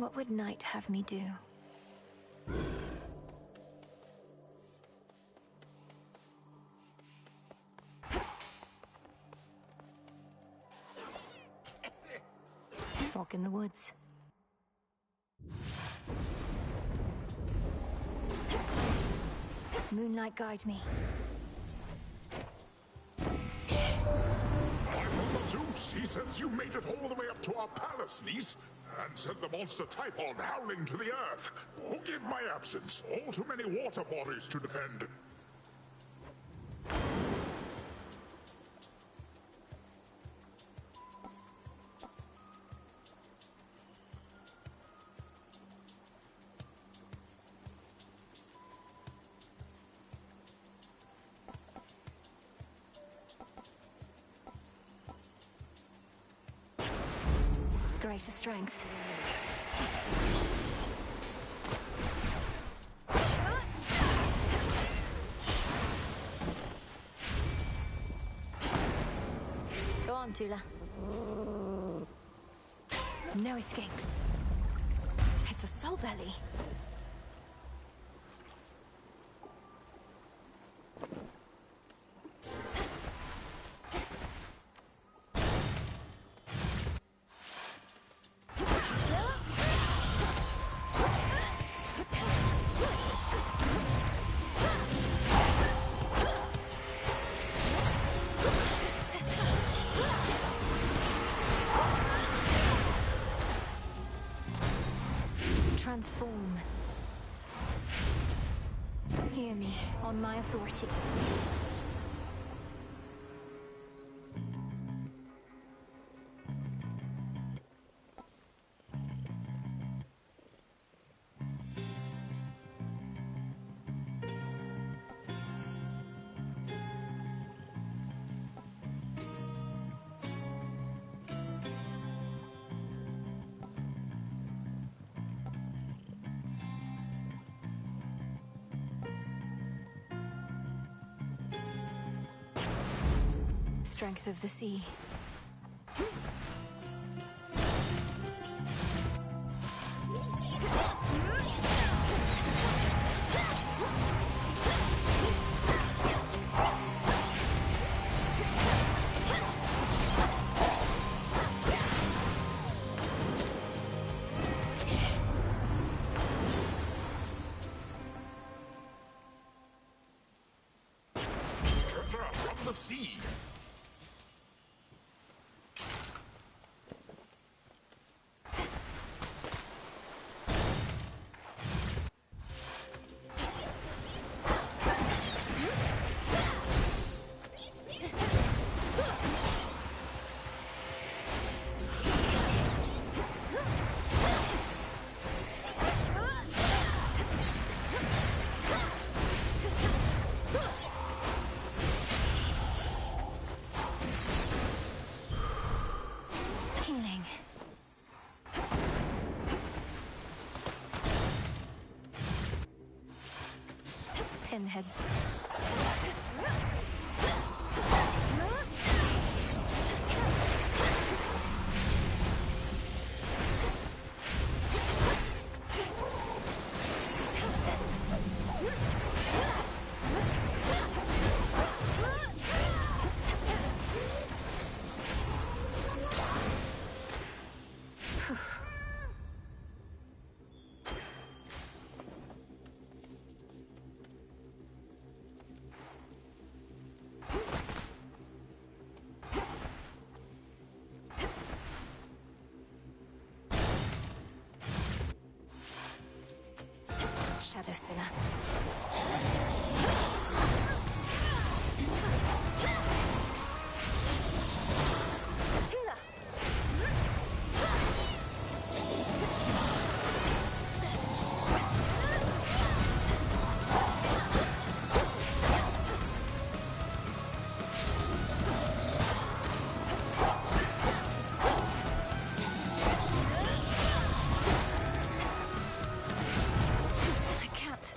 What would Night have me do? Walk in the woods. Moonlight, guide me. Zeus, he says you made it all the way up to our palace, niece, and sent the monster Typhon howling to the earth. Forgive my absence. All too many water bodies to defend. Greater strength. Go on, Tula. No escape. It's a soul belly. Transform. Hear me on my authority. Strength of the sea. Treasure from the sea. Healing. Pinheads. Shadow spinner. Tula! I can't.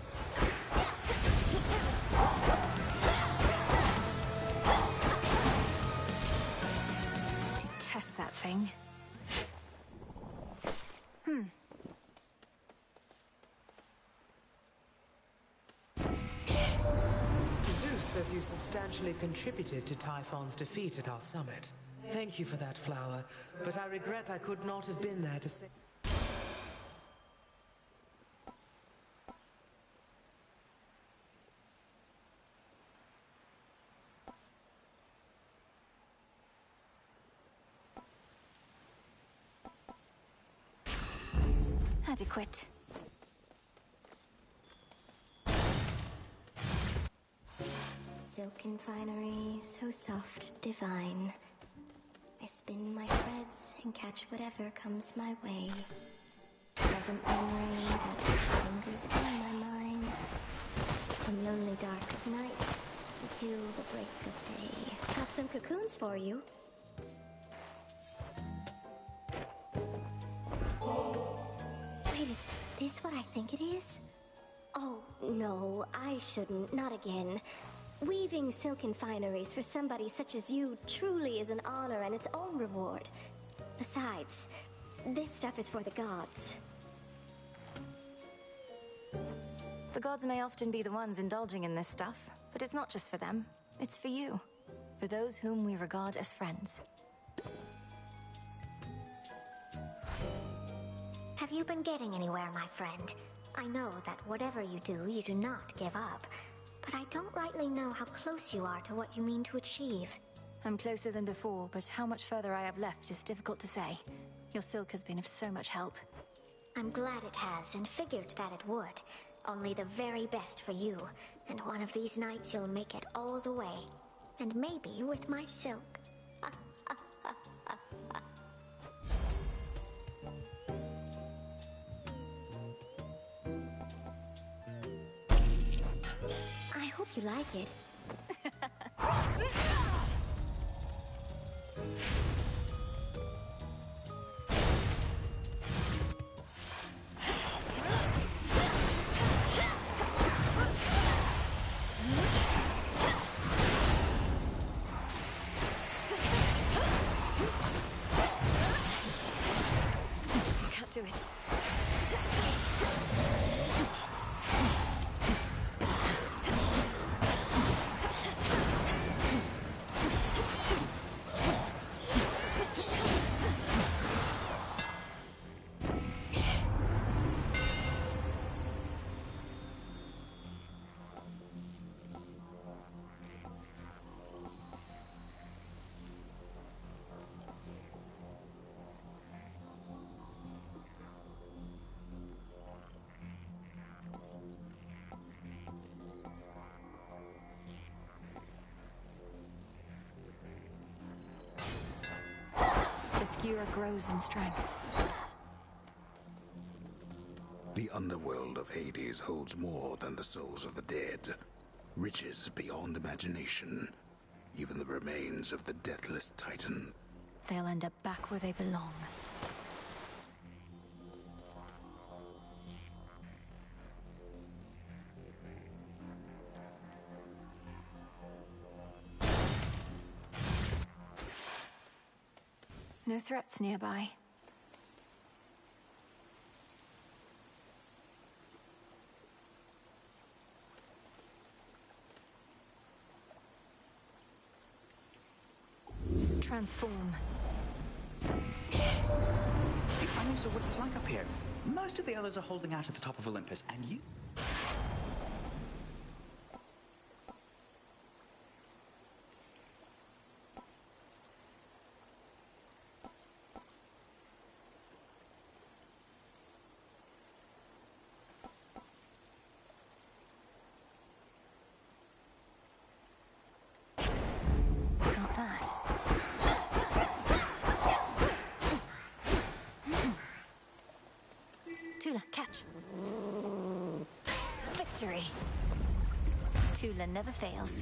Detest that thing. you substantially contributed to Typhon's defeat at our summit. Thank you for that, Flower, but I regret I could not have been there to say... Adequate. Silken finery, so soft, divine. I spin my threads and catch whatever comes my way. Pleasant memory that lingers in my mind. From lonely dark of night until the break of day. Got some cocoons for you. Wait, is this what I think it is? Oh, no, I shouldn't. Not again. Weaving silken fineries for somebody such as you truly is an honor and its own reward. Besides, this stuff is for the gods. The gods may often be the ones indulging in this stuff, but it's not just for them. It's for you. For those whom we regard as friends. Have you been getting anywhere, my friend? I know that whatever you do not give up. But I don't rightly know how close you are to what you mean to achieve. I'm closer than before, but how much further I have left is difficult to say. Your silk has been of so much help. I'm glad it has, and figured that it would. Only the very best for you. And one of these nights you'll make it all the way. And maybe with my silk. I hope you like it. Can't do it. Skira grows in strength. The underworld of Hades holds more than the souls of the dead. Riches beyond imagination. Even the remains of the deathless Titan. They'll end up back where they belong. No threats nearby. Transform. If I knew so what it's like up here. Most of the others are holding out at the top of Olympus, and you... Tula, catch. Victory. Tula never fails.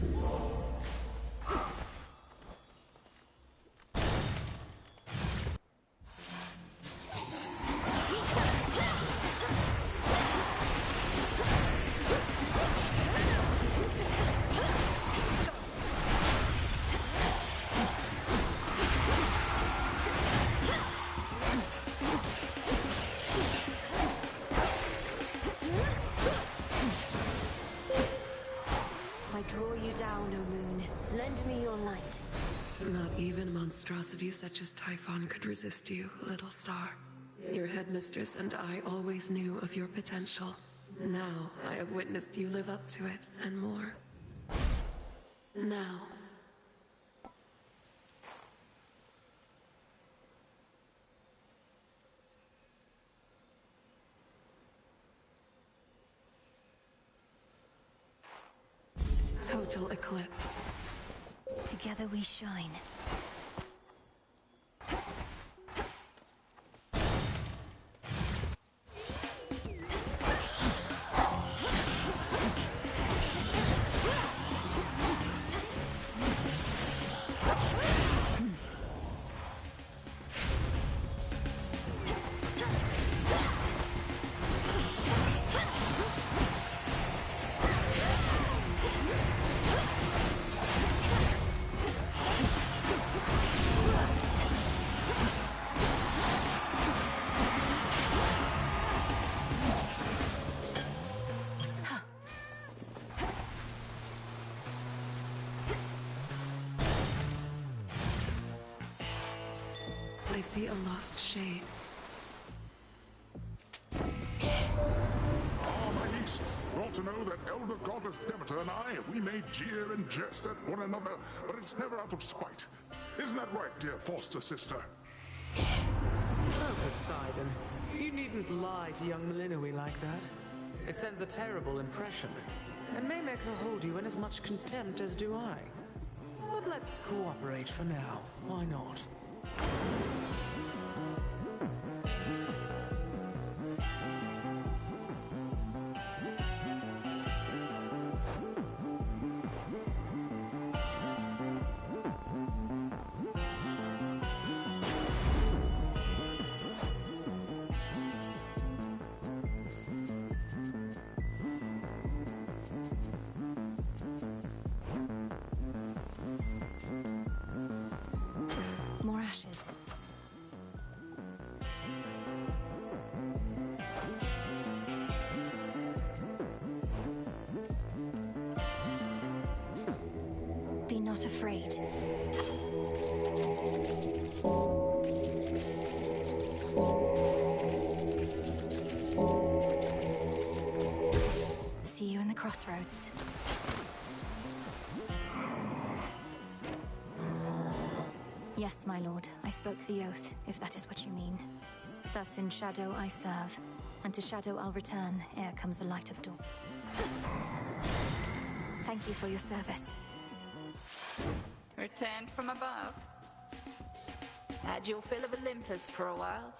Draw you down, O Lend me your light. Not even a monstrosity such as Typhon could resist you, little star. Your headmistress and I always knew of your potential. Now I have witnessed you live up to it, and more. Now. Total eclipse. Together we shine. I see a lost shade. My niece, you ought to know that Elder Goddess Demeter and I, we may jeer and jest at one another, but it's never out of spite. Isn't that right, dear foster sister? Oh, Poseidon, you needn't lie to young Melinoë like that. It sends a terrible impression, and may make her hold you in as much contempt as do I. But let's cooperate for now, why not? More ashes. Be not afraid. See you in the crossroads. Yes, my lord, I spoke the oath, if that is what you mean. Thus in shadow I serve, and to shadow I'll return ere comes the light of dawn. Thank you for your service. Returned from above? Had your fill of Olympus for a while?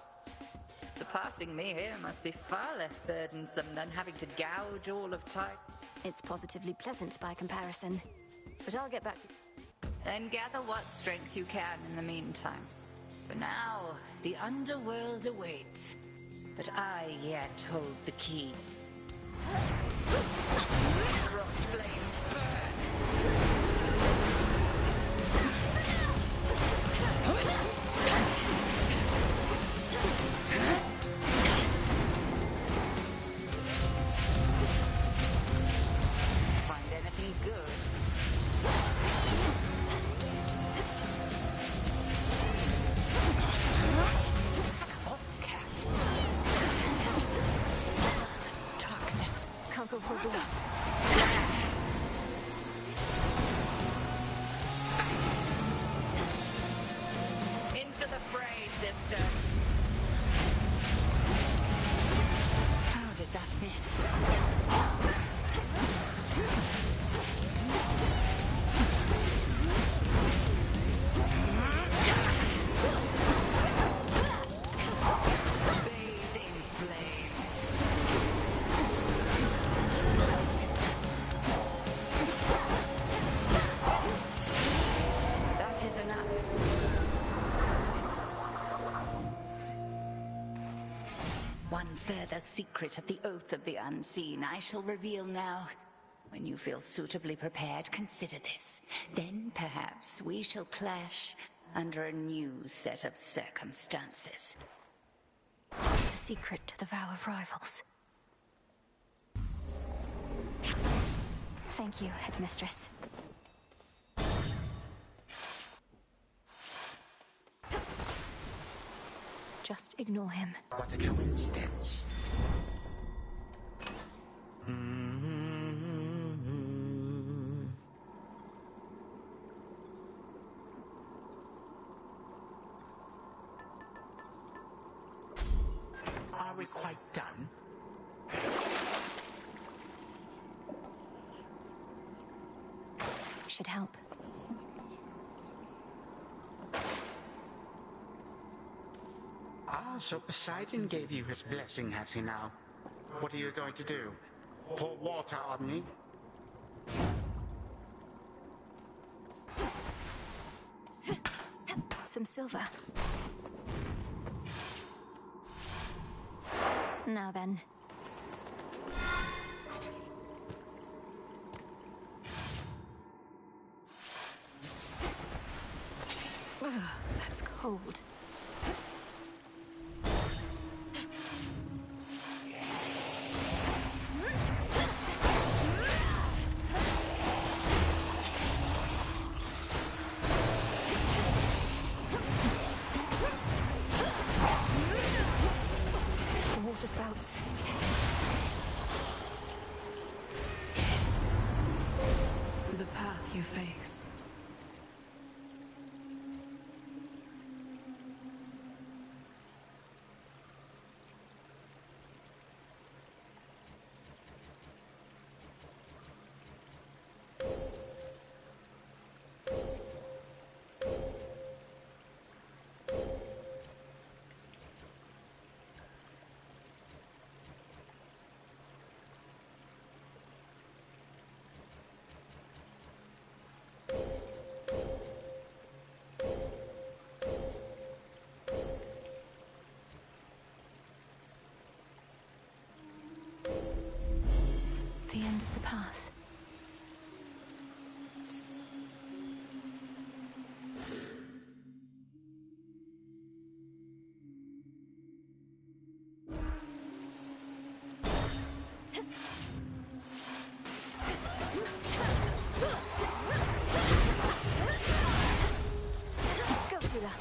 Surpassing me here must be far less burdensome than having to gouge all of Type. It's positively pleasant by comparison. But I'll get back to... Then gather what strength you can in the meantime. For now, the underworld awaits. But I yet hold the key. Cross flames burn! Find anything good? Can't go for a blast. Into the fray, sister. How did that miss? Bathe in flame. That is enough. One further secret of the Oath of the Unseen I shall reveal now. When you feel suitably prepared, consider this. Then perhaps we shall clash under a new set of circumstances. The secret to the vow of rivals. Thank you, headmistress. Just ignore him. What a coincidence. Are we quite done? Should help. Ah, so Poseidon gave you his blessing, has he now? What are you going to do? Pour water on me? Some silver. Now then. Ugh, that's cold. The water spouts. The path you face. The end of the path. Go, Tula.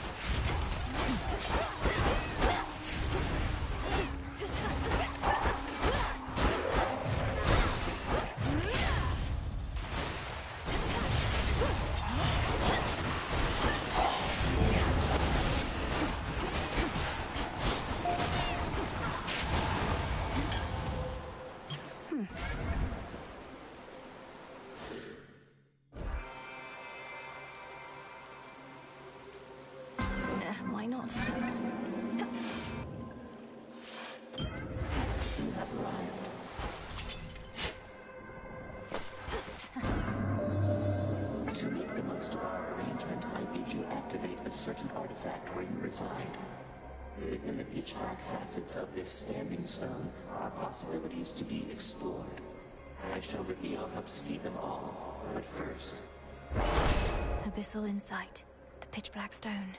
Why not? To make the most of our arrangement, I bid you activate a certain artifact where you reside. Within the pitch-black facets of this standing stone are possibilities to be explored. I shall reveal how to see them all, but first... Abyssal insight. The pitch black stone.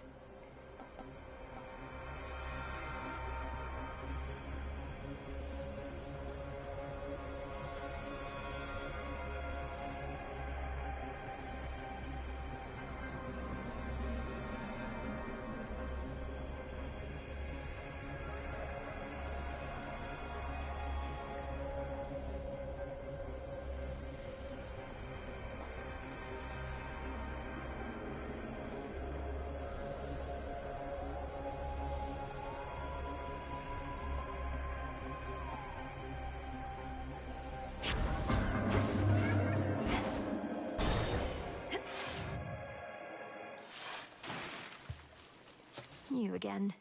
You again.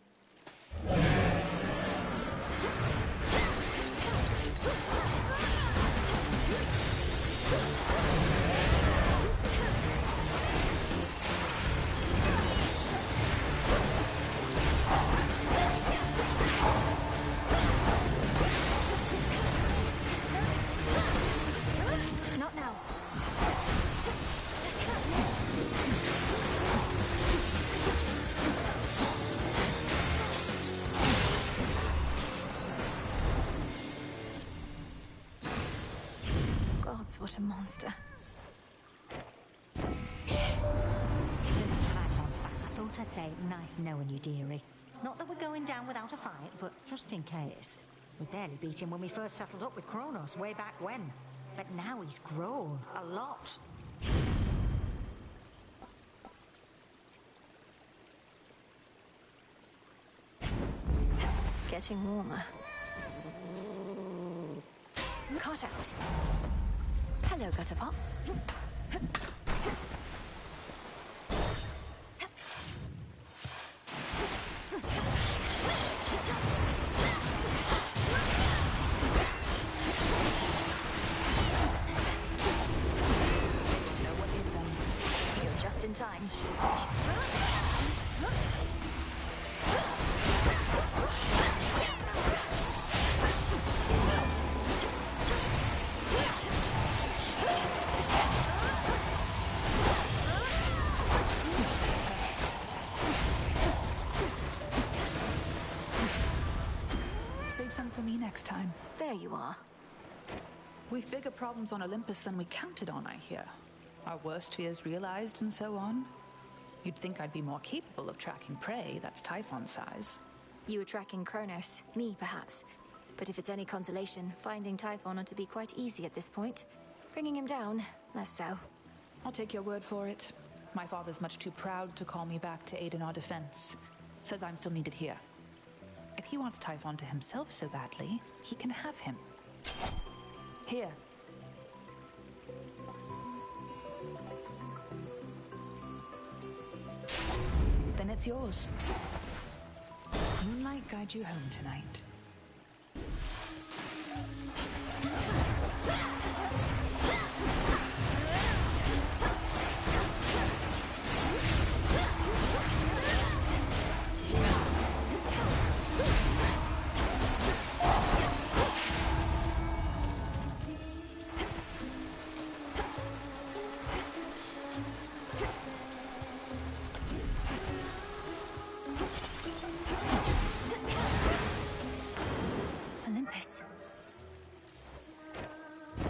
Not now. Gods, what a monster. Since Typhon's back, I thought I'd say nice knowing you, dearie. Not that we're going down without a fight, but just in case. We barely beat him when we first settled up with Kronos way back when. But now he's grown a lot. Getting warmer. Cart out. Hello, Gutterpop. Know what you've done. You're just in time. Save some for me next time. There you are. We've bigger problems on Olympus than we counted on, I hear. Our worst fears realized and so on. You'd think I'd be more capable of tracking prey that's Typhon size. You were tracking Kronos, me perhaps. But if it's any consolation, finding Typhon ought to be quite easy at this point. Bringing him down, less so. I'll take your word for it. My father's much too proud to call me back to aid in our defense. Says I'm still needed here. If he wants Typhon to himself so badly, he can have him. Here. Then it's yours. Moonlight guide you home tonight. Olympus.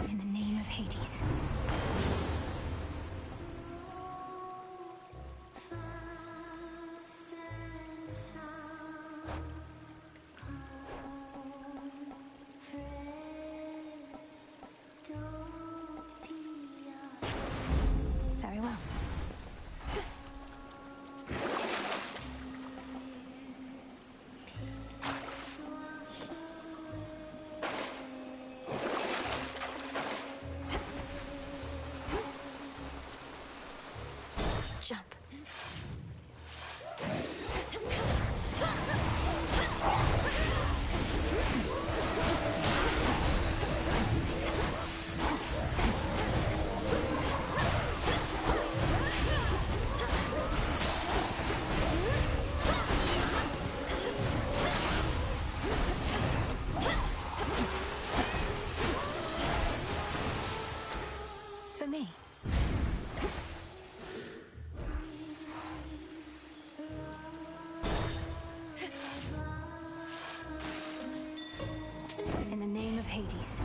In the name of Hades. Very well. Jump. For me. In the name of Hades.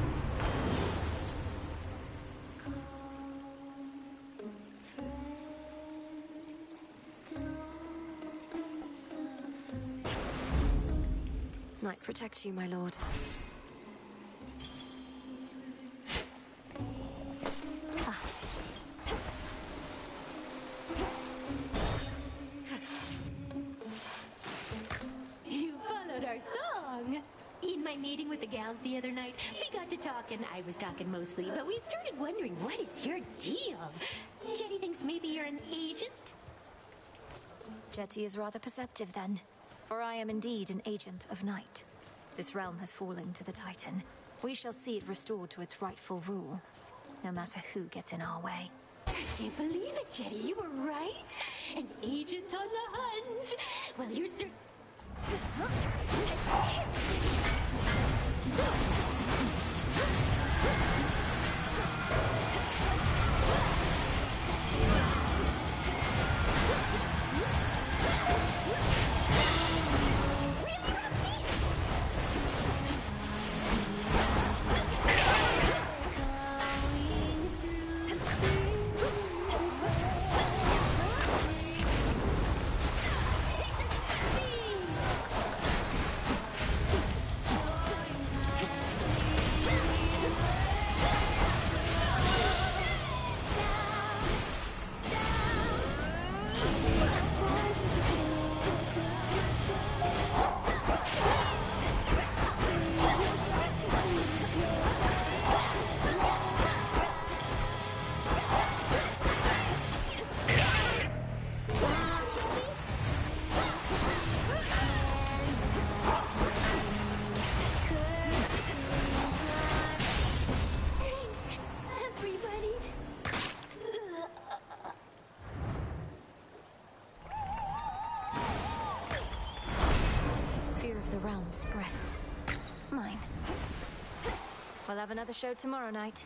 Night protect you, my lord. You followed our song. In my meeting with the gals the other night, we got to talking. I was talking mostly, but we started wondering, what is your deal? Jetty thinks maybe you're an agent? Jetty is rather perceptive then, for I am indeed an agent of night. This realm has fallen to the Titan. We shall see it restored to its rightful rule, no matter who gets in our way. I can't believe it, Jetty. You were right. An agent on the hunt. Well, you're certain. of the realm spreads. Mine. We'll have another show tomorrow night.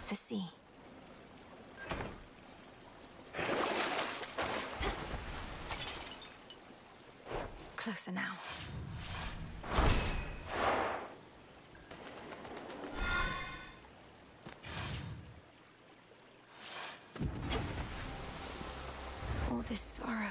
The sea. Closer now. All this sorrow.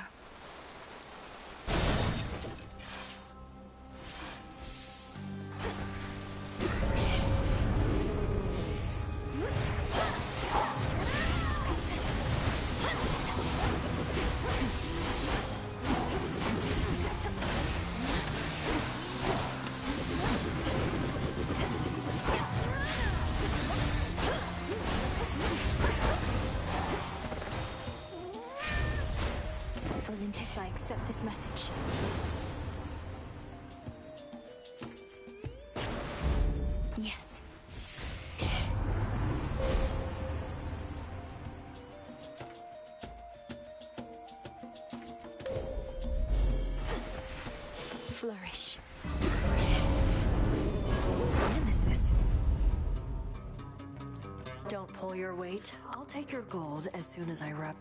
Olympus, I accept this message. Yes. Flourish. Nemesis. Don't pull your weight. I'll take your gold as soon as I rep.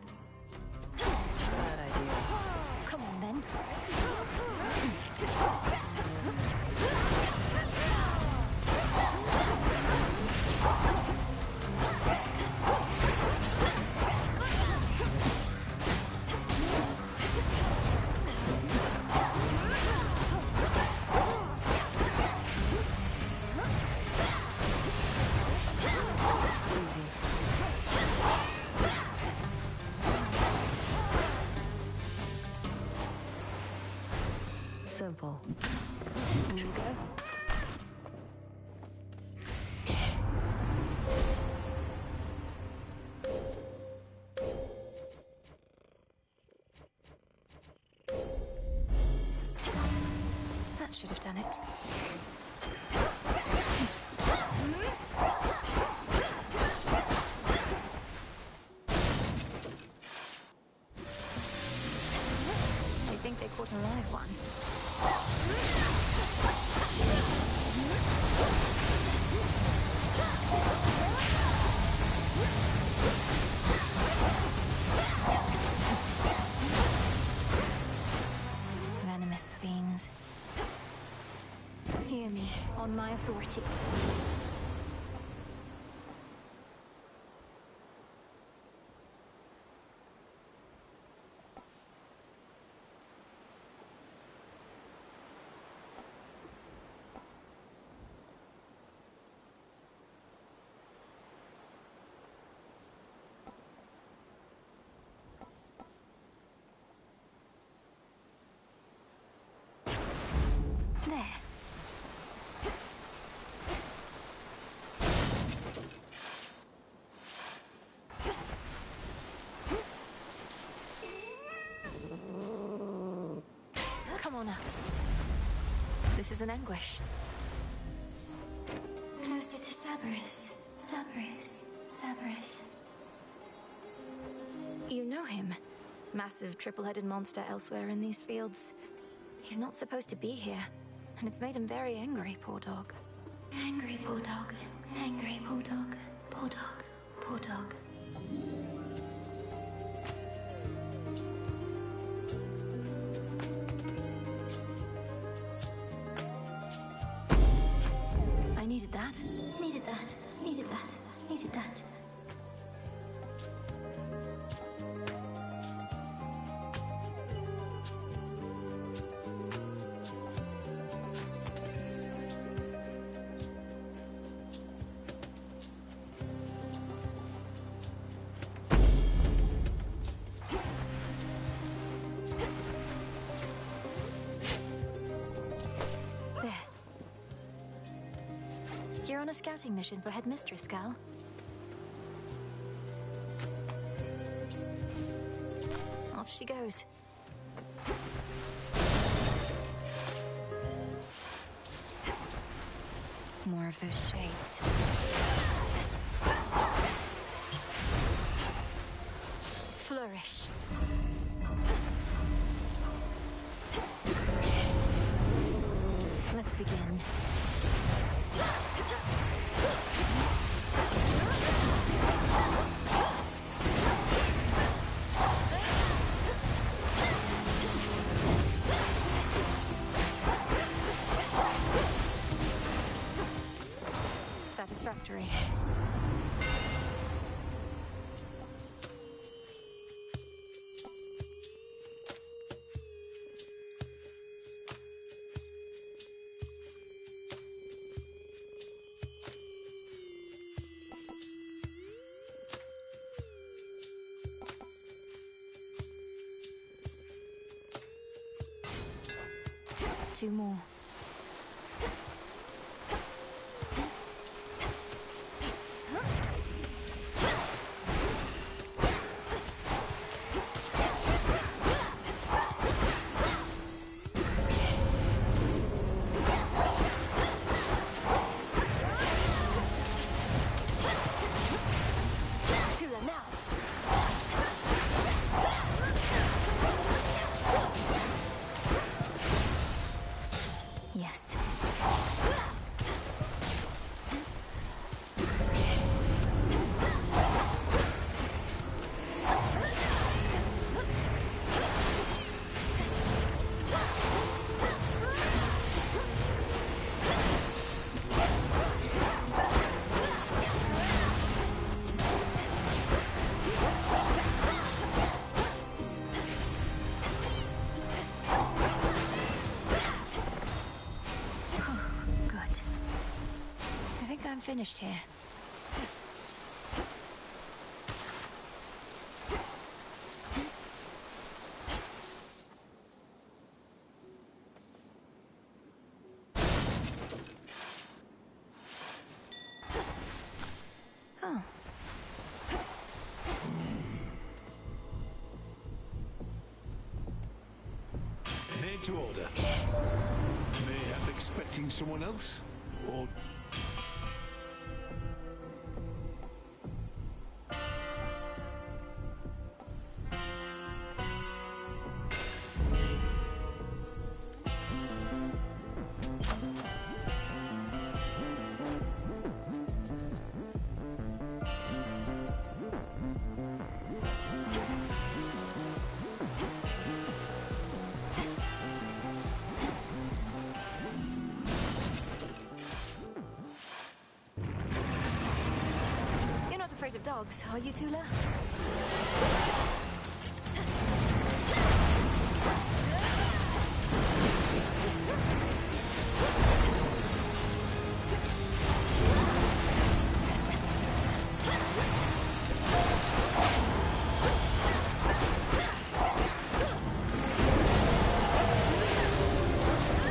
Bad idea. Come on, then. Simple. Here you go. That should have done it. They think they caught a live one. Venomous fiends. Hear me, on my authority. There. Come on out. This is an anguish. Closer to Cerberus. Cerberus. Cerberus. You know him. Massive triple-headed monster elsewhere in these fields. He's not supposed to be here, and it's made him very angry, poor dog. Angry poor dog. Angry poor dog. Poor dog. Poor dog. I needed that. Needed that. Needed that. Needed that. on a scouting mission for Headmistress, gal? Off she goes. More of those shades. Flourish. Let's begin. Satisfactory. Two more. Yes. I'm finished here. Oh. Made to order. Mayhap expecting someone else? Or... Afraid of dogs, are you, Tula?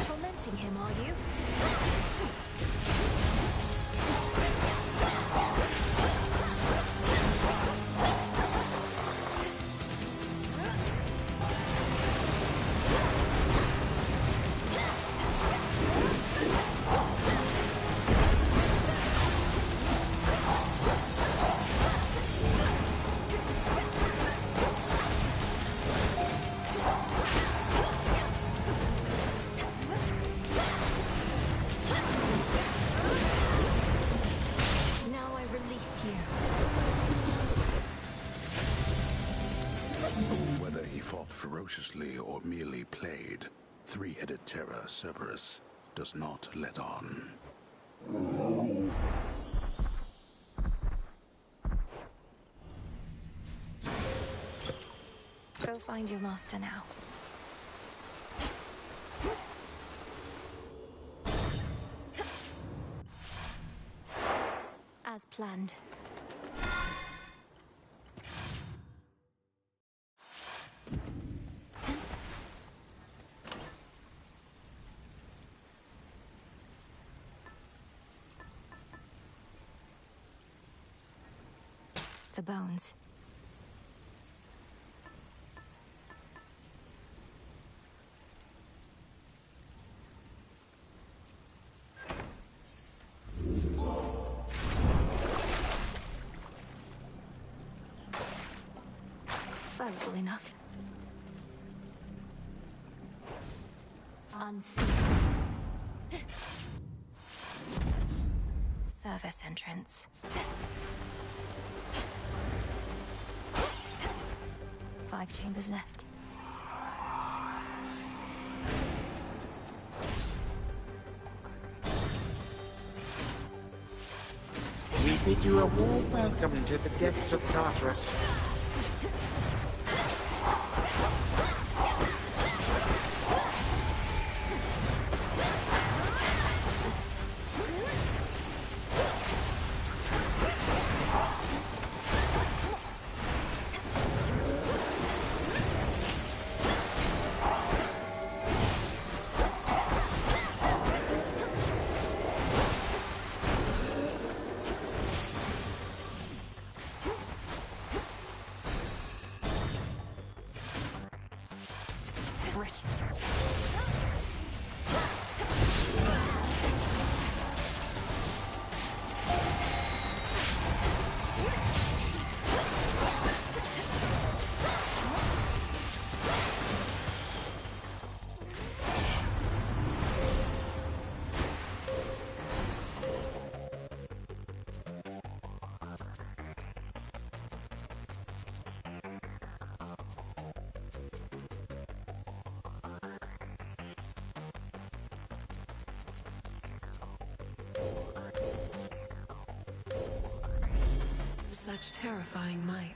Tormenting him, are you? Whether he fought ferociously or merely played, three-headed terror Cerberus does not let on. Go find your master now. As planned. the bones. Valuable enough. Unseen. Service entrance. 5 chambers left. We bid you a warm welcome to the depths of Tartarus. Riches. Such terrifying might.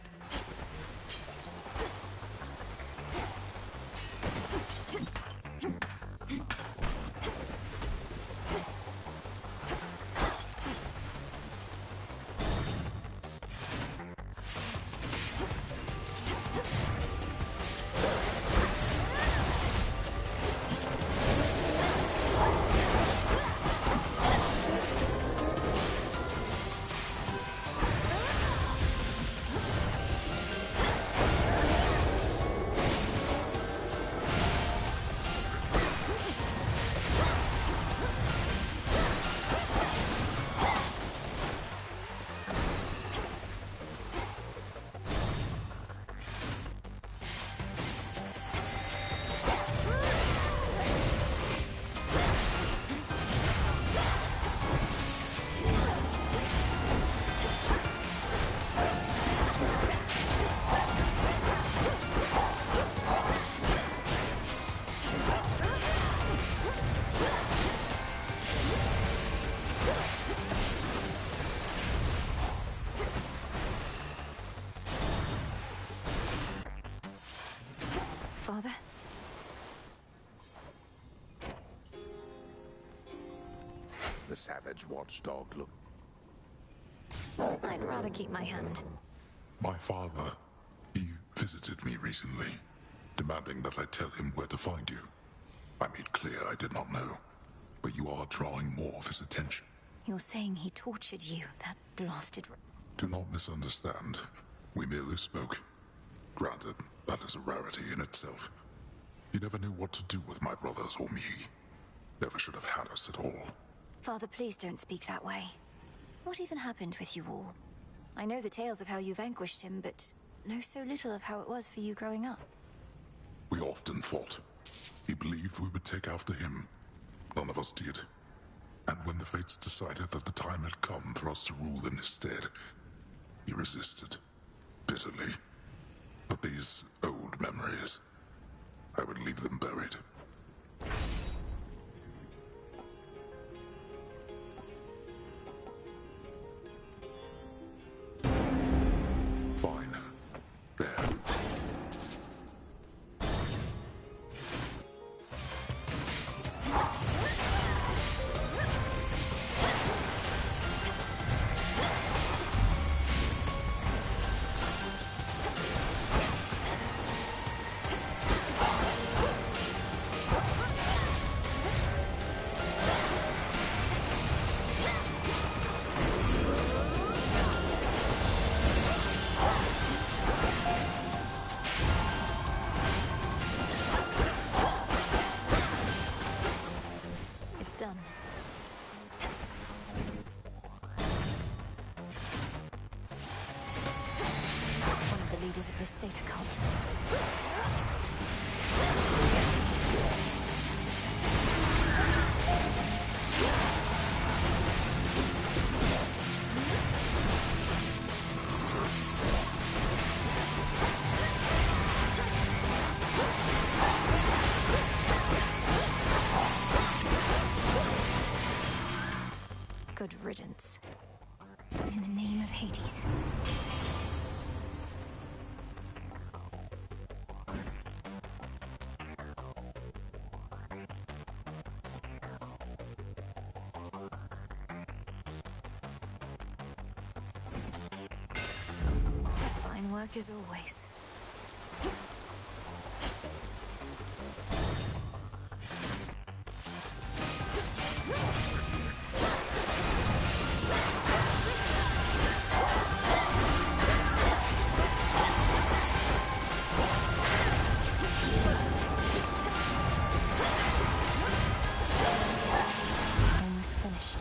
Father? The savage watchdog looked. I'd rather keep my hand. My father, he visited me recently, demanding that I tell him where to find you. I made clear I did not know, but you are drawing more of his attention. You're saying he tortured you, that blasted... Do not misunderstand. We merely spoke. Granted, that is a rarity in itself. He never knew what to do with my brothers or me. Never should have had us at all. Father, please don't speak that way. What even happened with you all? I know the tales of how you vanquished him, but know so little of how it was for you growing up. We often fought. He believed we would take after him. None of us did. And when the fates decided that the time had come for us to rule in his stead, he resisted. Bitterly. But these old memories, I would leave them buried. Fine. There. riddance. In the name of Hades. Fine work as always. Almost finished.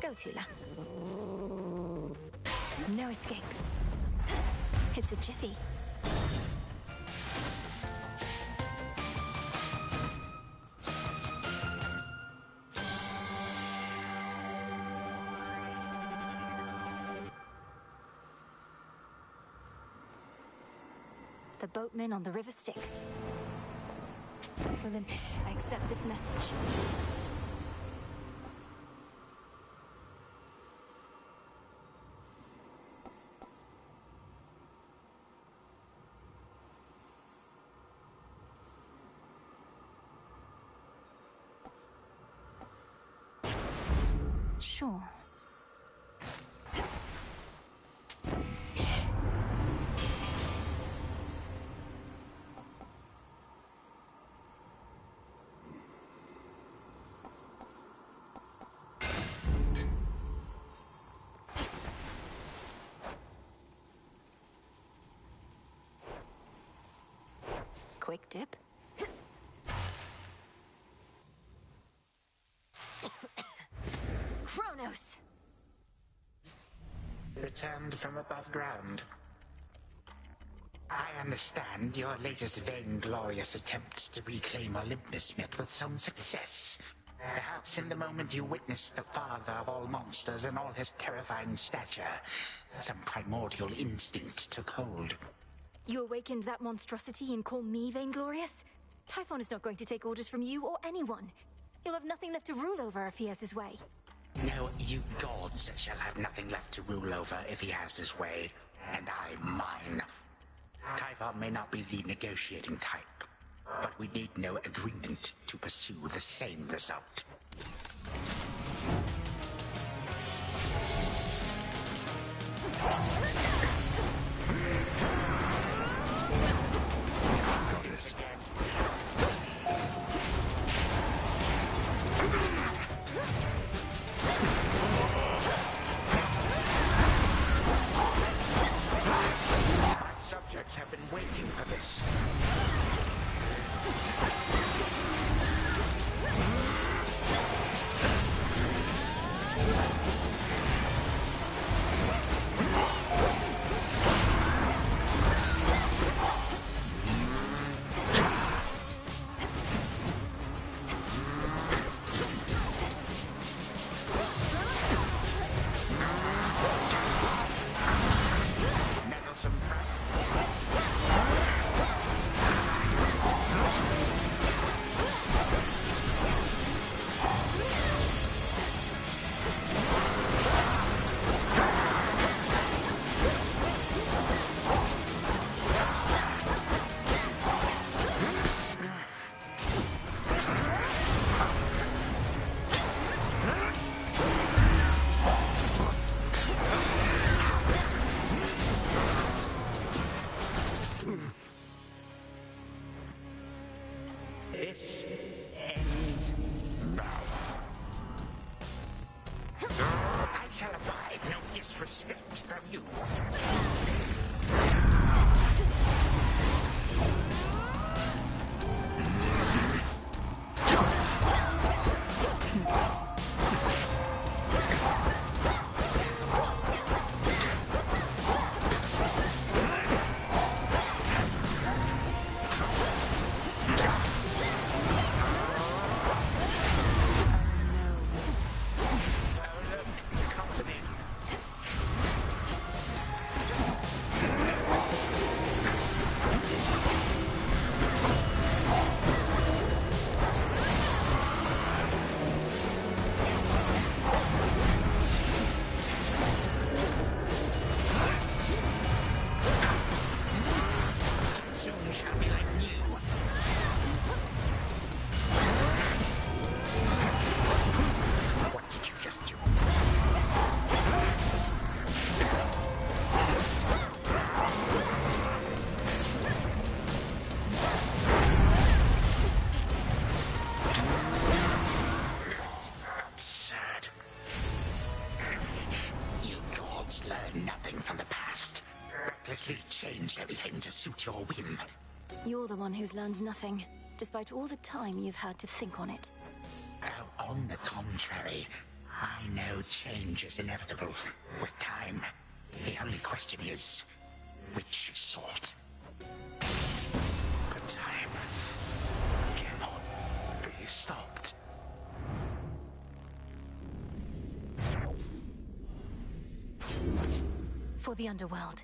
Go, Tula. No escape. It's a jiffy. The boatman on the river Styx. Olympus, I accept this message. Sure. Quick dip. Kronos! Returned from above ground. I understand your latest vainglorious attempt to reclaim Olympus met with some success. Perhaps in the moment you witnessed the father of all monsters in all his terrifying stature, some primordial instinct took hold. You awakened that monstrosity and call me vainglorious? Typhon is not going to take orders from you or anyone. He'll have nothing left to rule over if he has his way. No, you gods shall have nothing left to rule over if he has his way, and I mine. Typhon may not be the negotiating type, but we need no agreement to pursue the same result. Goddess. Subjects have been waiting for this. Meddlesome prank. at your whim. You're the one who's learned nothing, despite all the time you've had to think on it. Oh, on the contrary, I know change is inevitable with time. The only question is, which sort? But time cannot be stopped. For the underworld.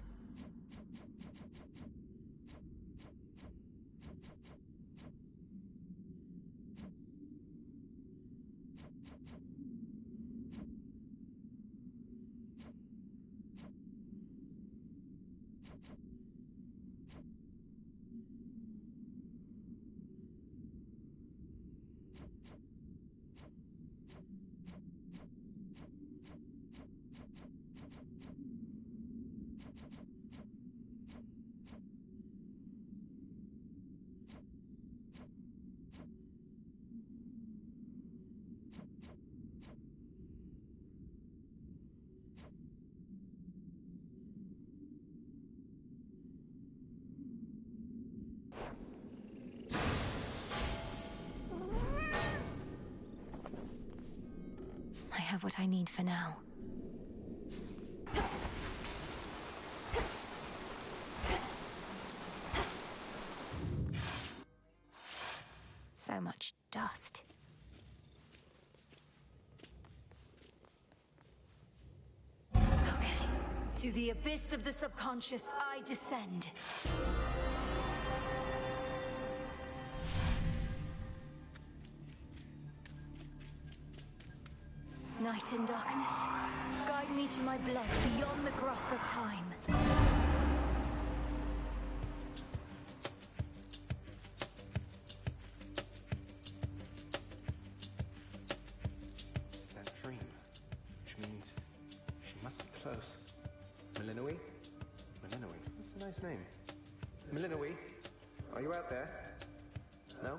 I have what I need for now. So much dust. Okay. To the abyss of the subconscious, I descend. Night and darkness, guide me to my blood beyond the grasp of time. That dream, which means she must be close. Melinoë? Melinoë, that's a nice name. Melinoë, are you out there? No?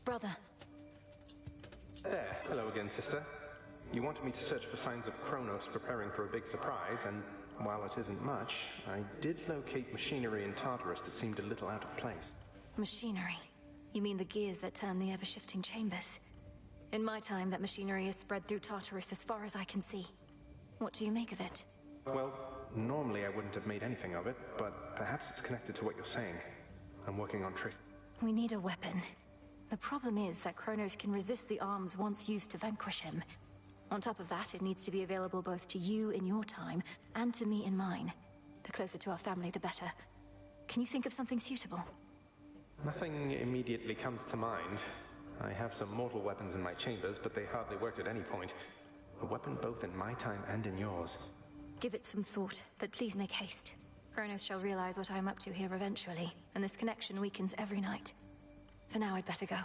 Brother. There, hello again, sister. You wanted me to search for signs of Kronos preparing for a big surprise, and while it isn't much, I did locate machinery in Tartarus that seemed a little out of place. Machinery? You mean the gears that turn the ever-shifting chambers? In my time, that machinery is spread through Tartarus as far as I can see. What do you make of it? Well, normally I wouldn't have made anything of it, but perhaps it's connected to what you're saying. I'm working on trace. We need a weapon. The problem is that Kronos can resist the arms once used to vanquish him. On top of that, it needs to be available both to you in your time, and to me in mine. The closer to our family, the better. Can you think of something suitable? Nothing immediately comes to mind. I have some mortal weapons in my chambers, but they hardly worked at any point. A weapon both in my time and in yours. Give it some thought, but please make haste. Kronos shall realize what I'm up to here eventually, and this connection weakens every night. For now, I'd better go.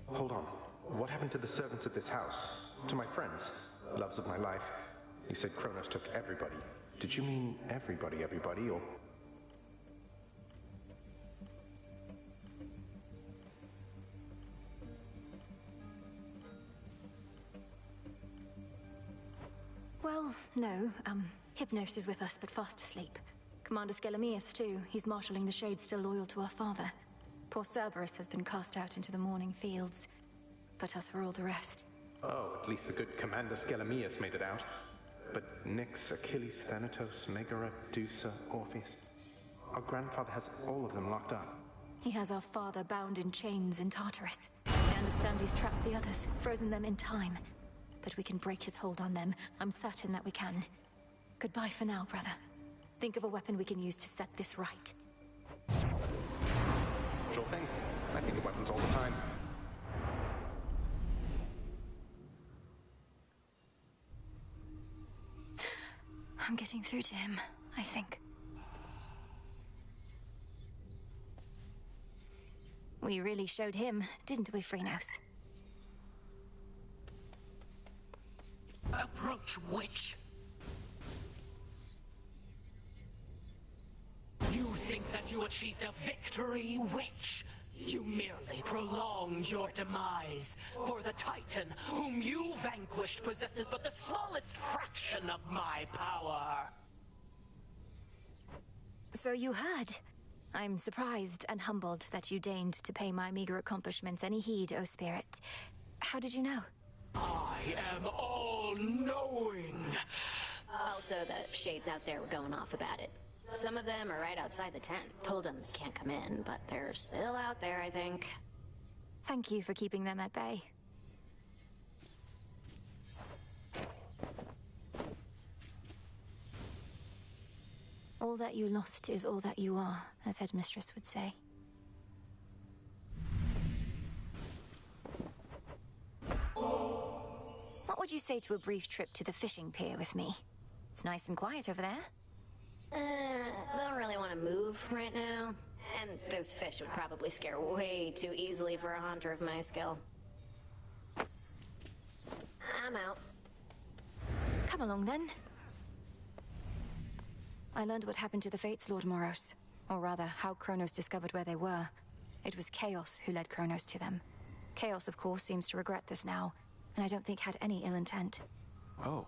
Hold on. What happened to the servants at this house? To my friends? Loves of my life? You said Kronos took everybody. Did you mean everybody, or... Well, no. Hypnos is with us, but fast asleep. Commander Skelemius, too. He's marshalling the Shades still loyal to our father. Poor Cerberus has been cast out into the morning fields. But as for all the rest... Oh, at least the good Commander Skelemius made it out. But Nyx, Achilles, Thanatos, Megara, Dusa, Orpheus... Our grandfather has all of them locked up. He has our father bound in chains in Tartarus. I understand he's trapped the others, frozen them in time. But we can break his hold on them. I'm certain that we can. Goodbye for now, brother. Think of a weapon we can use to set this right. Sure thing. I think of weapons all the time. I'm getting through to him, I think. We really showed him, didn't we, Phrynos? Approach, witch! You think that you achieved a victory, witch? You merely prolonged your demise, for the Titan whom you vanquished possesses but the smallest fraction of my power. So you heard. I'm surprised and humbled that you deigned to pay my meager accomplishments any heed, O Spirit. How did you know? I am all-knowing. Also, the shades out there were going off about it. Some of them are right outside the tent. Told them they can't come in, but they're still out there, I think. Thank you for keeping them at bay. All that you lost is all that you are, as Headmistress would say. What would you say to a brief trip to the fishing pier with me? It's nice and quiet over there. Don't really want to move right now. And those fish would probably scare way too easily for a hunter of my skill. I'm out. Come along, then. I learned what happened to the Fates, Lord Moros. Or rather, how Kronos discovered where they were. It was Chaos who led Kronos to them. Chaos, of course, seems to regret this now, and I don't think had any ill intent. Oh.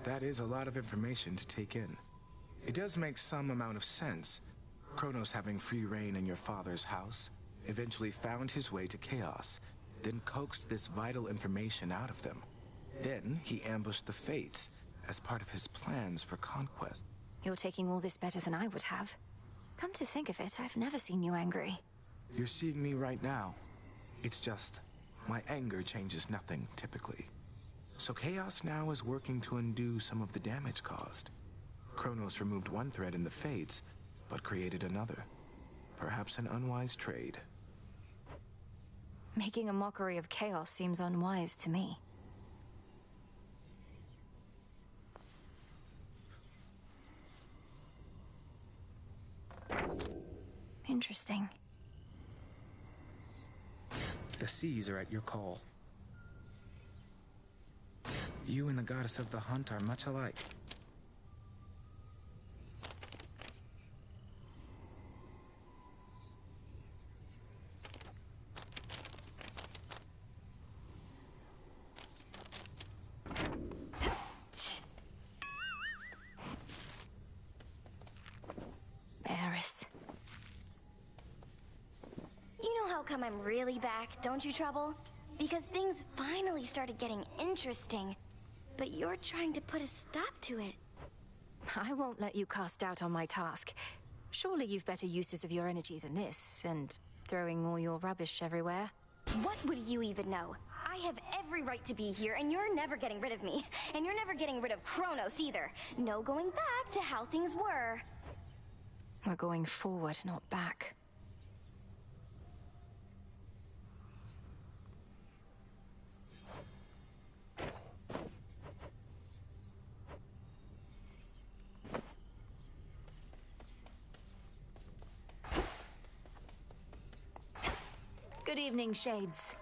That is a lot of information to take in. It does make some amount of sense. Kronos having free reign in your father's house, eventually found his way to Chaos, then coaxed this vital information out of them. Then he ambushed the Fates as part of his plans for conquest. You're taking all this better than I would have. Come to think of it, I've never seen you angry. You're seeing me right now. It's just, my anger changes nothing, typically. So Chaos now is working to undo some of the damage caused. Kronos removed one thread in the Fates, but created another. Perhaps an unwise trade. Making a mockery of Chaos seems unwise to me. Interesting. The seas are at your call. You and the goddess of the hunt are much alike. Come, I'm really back, don't you, Trouble? Because things finally started getting interesting. But you're trying to put a stop to it. I won't let you cast doubt on my task. Surely you've better uses of your energy than this, and throwing all your rubbish everywhere. What would you even know? I have every right to be here, and you're never getting rid of me. And you're never getting rid of Kronos either. No going back to how things were. We're going forward, not back. Good evening, Shades.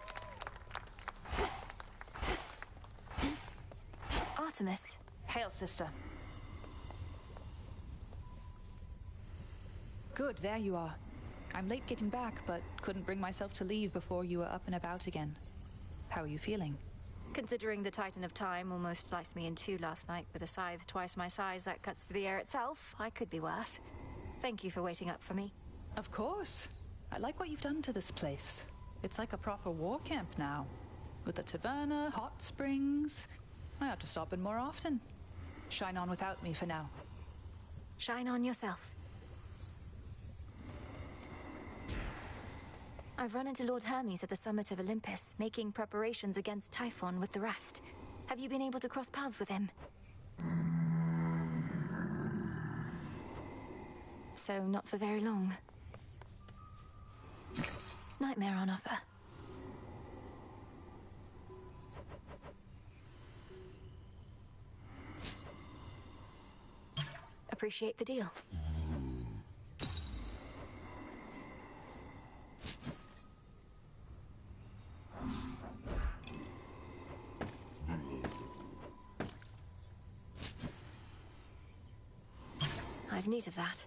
Artemis. Hail, sister. Good, there you are. I'm late getting back, but couldn't bring myself to leave before you were up and about again. How are you feeling? Considering the Titan of Time almost sliced me in two last night with a scythe twice my size that cuts through the air itself, I could be worse. Thank you for waiting up for me. Of course. I like what you've done to this place. It's like a proper war camp now. With a taverna, hot springs. I ought to stop in more often. Shine on without me for now. Shine on yourself. I've run into Lord Hermes at the summit of Olympus, making preparations against Typhon with the rest. Have you been able to cross paths with him? So, not for very long. Nightmare on offer. Appreciate the deal. I've need of that.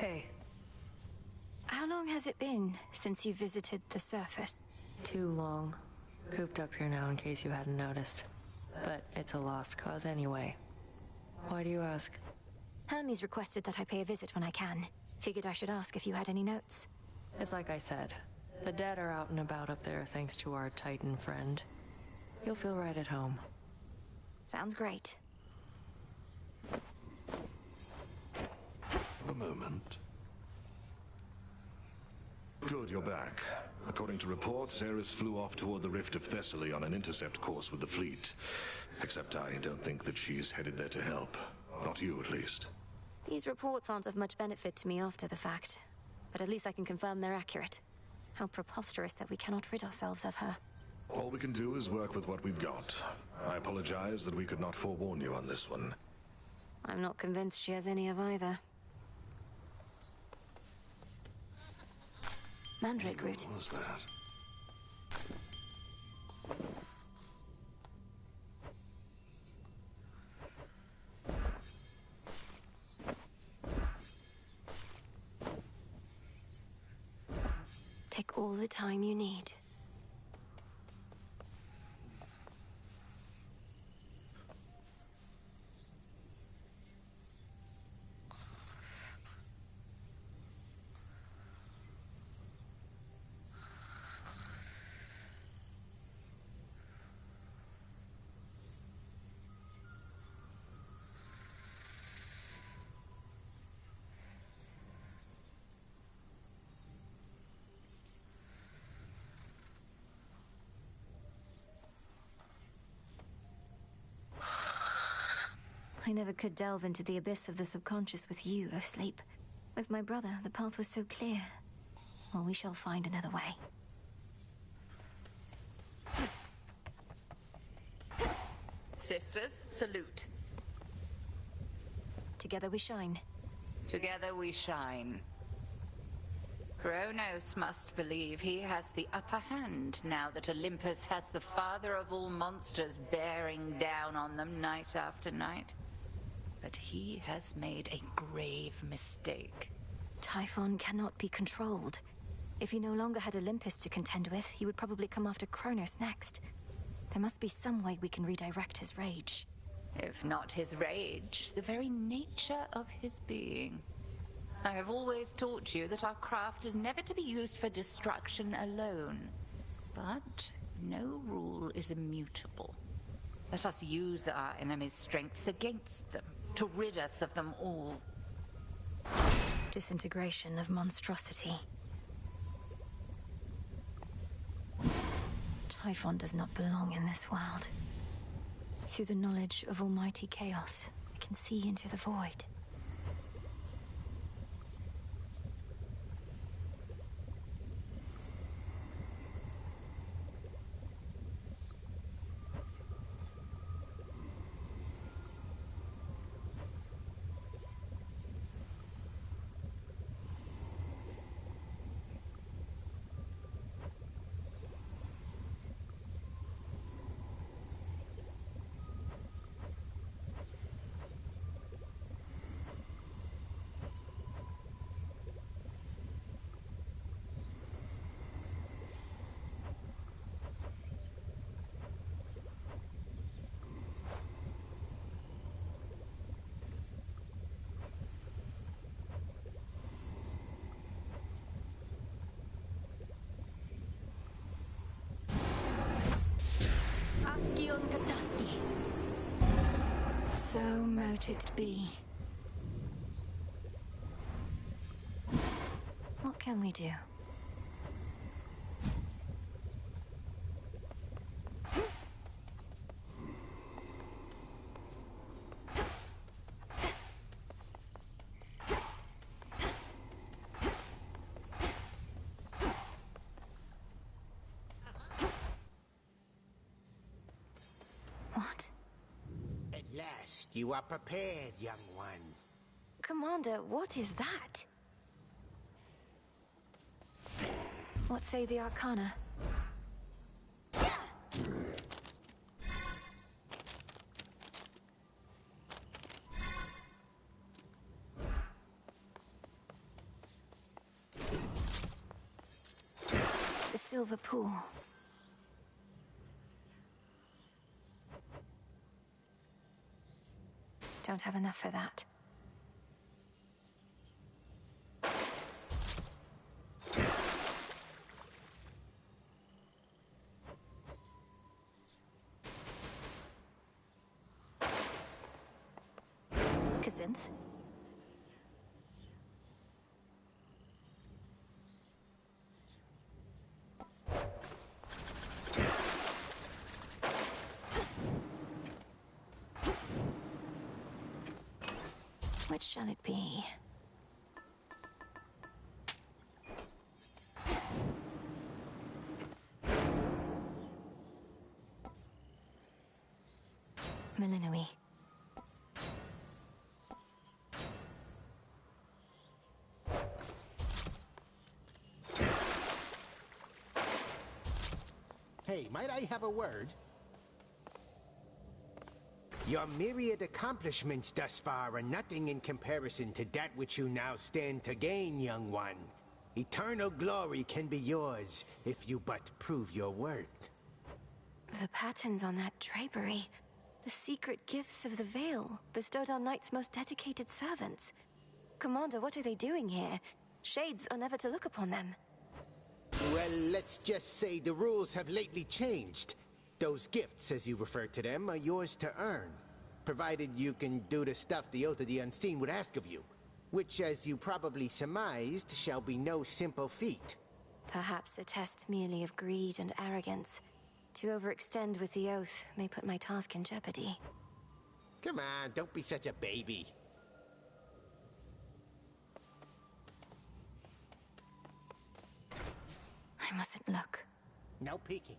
Hey. How long has it been since you visited the surface? Too long. Cooped up here now in case you hadn't noticed. But it's a lost cause anyway. Why do you ask? Hermes requested that I pay a visit when I can. Figured I should ask if you had any notes. It's like I said. The dead are out and about up there thanks to our Titan friend. You'll feel right at home. Sounds great. A moment. Good, you're back. According to reports, Ares flew off toward the Rift of Thessaly on an intercept course with the fleet. Except I don't think that she's headed there to help. Not you, at least. These reports aren't of much benefit to me after the fact. But at least I can confirm they're accurate. How preposterous that we cannot rid ourselves of her. All we can do is work with what we've got. I apologize that we could not forewarn you on this one. I'm not convinced she has any of either. Mandrake root. What was that? Take all the time you need. I never could delve into the abyss of the subconscious with you, O Sleep. With my brother, the path was so clear. Well, we shall find another way. Sisters, salute. Together we shine. Together we shine. Kronos must believe he has the upper hand now that Olympus has the father of all monsters bearing down on them night after night. But he has made a grave mistake. Typhon cannot be controlled. If he no longer had Olympus to contend with, he would probably come after Kronos next. There must be some way we can redirect his rage. If not his rage, the very nature of his being. I have always taught you that our craft is never to be used for destruction alone. But no rule is immutable. Let us use our enemy's strengths against them, to rid us of them all. Disintegration of monstrosity. Typhon does not belong in this world. Through the knowledge of almighty chaos, I can see into the void. So mote it be. What can we do? What? At last, you are prepared, young one. Commander, what is that? What say the Arcana? silver pool. Don't have enough for that. Synth. Which shall it be? Melinoë. Hey, might I have a word? Your myriad accomplishments thus far are nothing in comparison to that which you now stand to gain, young one. Eternal glory can be yours if you but prove your worth. The patterns on that drapery. The secret gifts of the Veil, bestowed on Knight's most dedicated servants. Commander, what are they doing here? Shades are never to look upon them. Well, let's just say the rules have lately changed. Those gifts, as you refer to them, are yours to earn, provided you can do the stuff the Oath of the Unseen would ask of you, which, as you probably surmised, shall be no simple feat. Perhaps a test merely of greed and arrogance. To overextend with the Oath may put my task in jeopardy. Come on, don't be such a baby. I mustn't look. No peeking.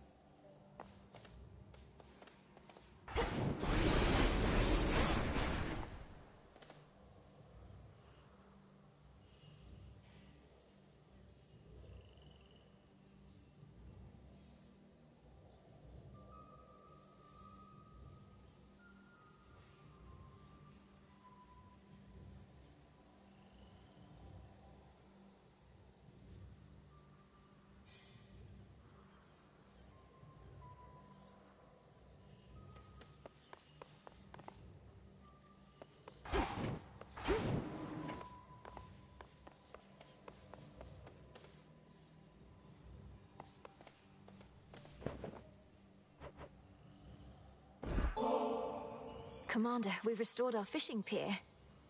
Commander, we've restored our fishing pier.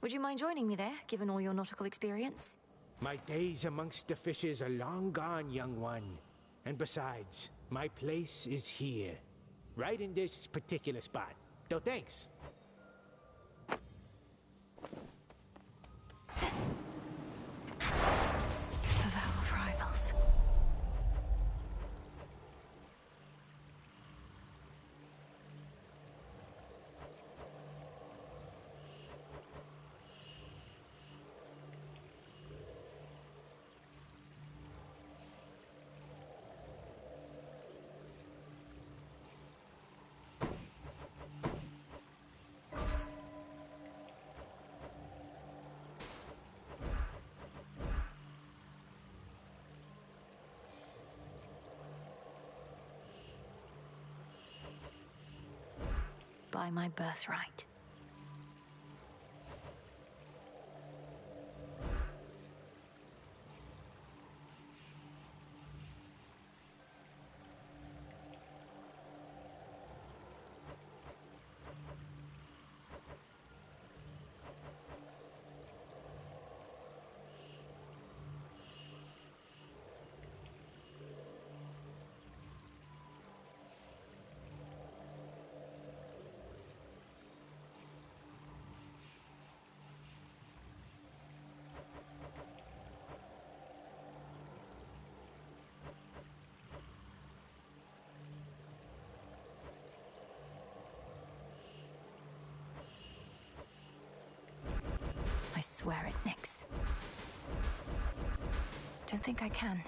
Would you mind joining me there, given all your nautical experience? My days amongst the fishes are long gone, young one. And besides, my place is here. Right in this particular spot. No thanks. A vow of rivals. By my birthright. I swear it, Nix. Don't think I can.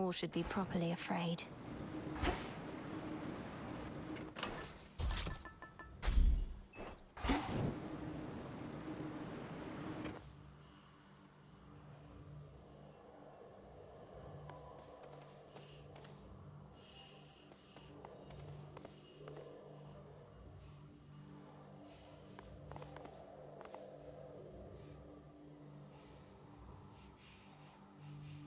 all should be properly afraid.